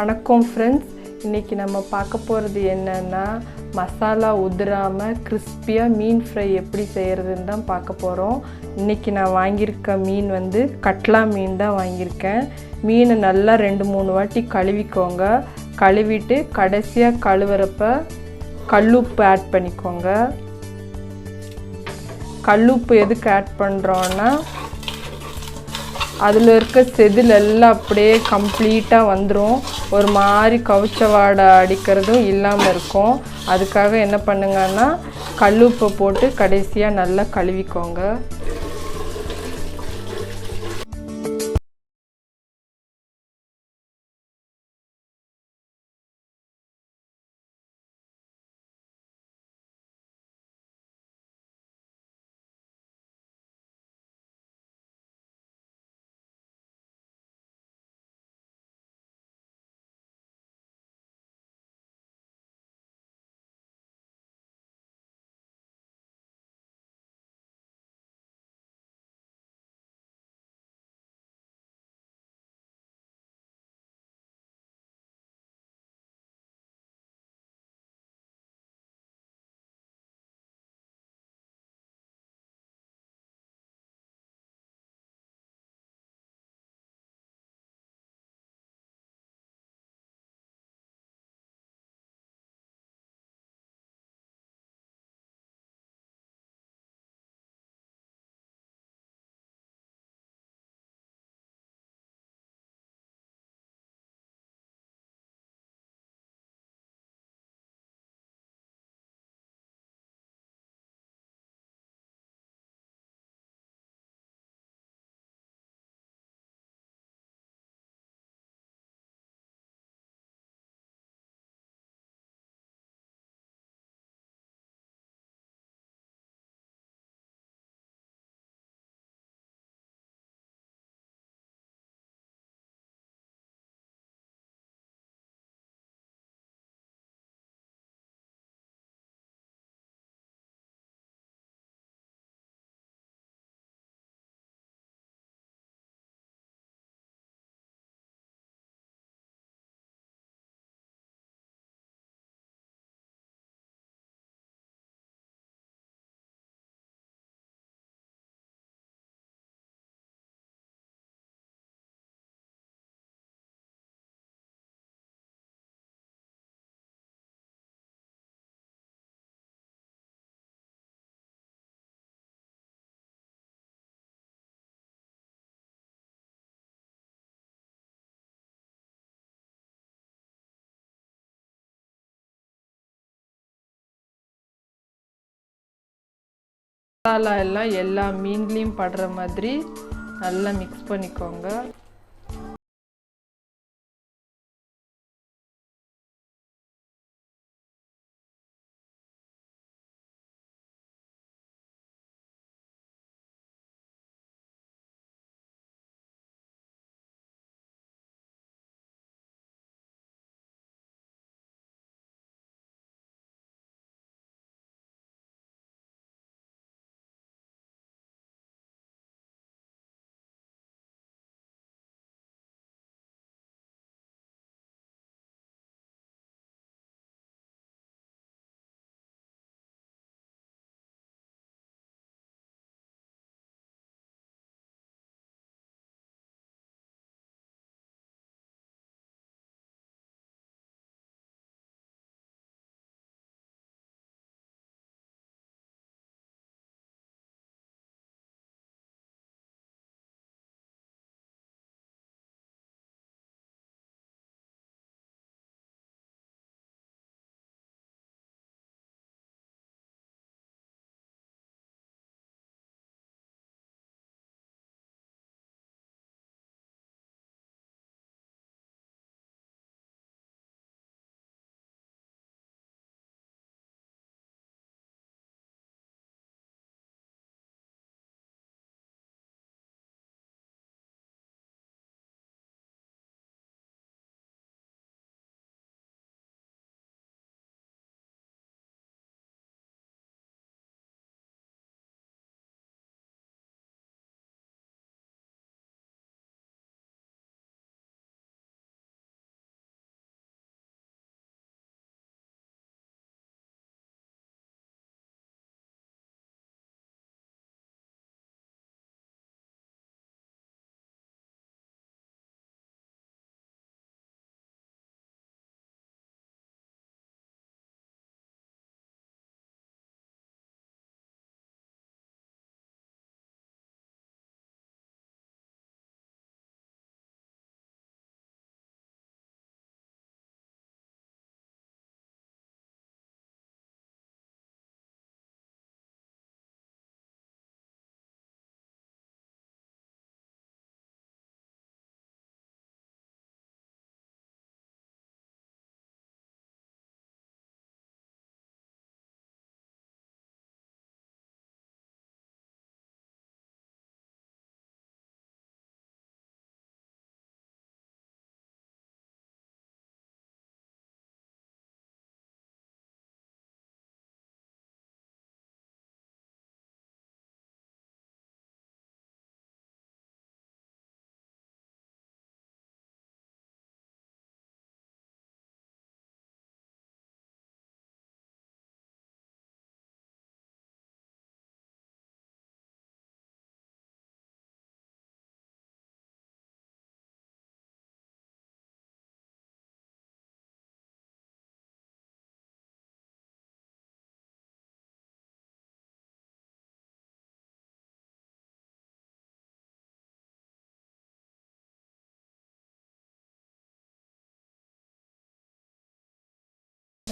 வணக்கம் ஃப்ரெண்ட்ஸ். இன்றைக்கி நம்ம பார்க்க போகிறது என்னென்னா மசாலா உதிராமல் கிறிஸ்பியாக மீன் ஃப்ரை எப்படி செய்கிறதுன்னு தான் பார்க்க போகிறோம். இன்றைக்கி நான் வாங்கியிருக்க மீன் வந்து கட்லா மீன் தான் வாங்கியிருக்கேன். மீனை நல்லா 2-3 வாட்டி கழுவிக்கோங்க. கழுவிட்டு கடைசியாக கழுவுறப்ப கல்லுப்பு ஆட் பண்ணிக்கோங்க. கல்லுப்பு எதுக்கு ஆட் பண்ணுறோன்னா அதில் இருக்க செதில் எல்லாம் அப்படியே கம்ப்ளீட்டாக வந்துடும். ஒரு மாதிரி கவுச்ச வாடை அடிக்கிறதும் இல்லாமல் இருக்கும். அதுக்காக என்ன பண்ணுங்கன்னா கல்லுப்பை போட்டு கடைசியாக நல்லா கழுவிக்கோங்க. மசாலா எல்லாம் எல்லா மீன்லேயும் படுற மாதிரி நல்லா மிக்ஸ் பண்ணிக்கோங்க.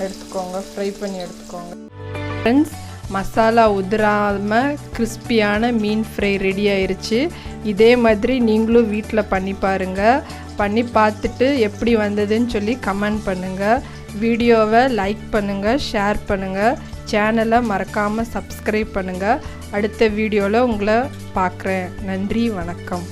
எடுத்துக்கோங்க, ஃப்ரை பண்ணி எடுத்துக்கோங்க. ஃப்ரெண்ட்ஸ், மசாலா உதிராமல் கிறிஸ்பியான மீன் ஃப்ரை ரெடி ஆயிருச்சு. இதே மாதிரி நீங்களும் வீட்டில் பண்ணி பாருங்கள். பண்ணி பார்த்துட்டு எப்படி வந்ததுன்னு சொல்லி கமெண்ட் பண்ணுங்கள். வீடியோவை லைக் பண்ணுங்கள், ஷேர் பண்ணுங்கள். சேனலை மறக்காமல் சப்ஸ்கிரைப் பண்ணுங்கள். அடுத்த வீடியோவில் உங்களை பார்க்குறேன். நன்றி, வணக்கம்.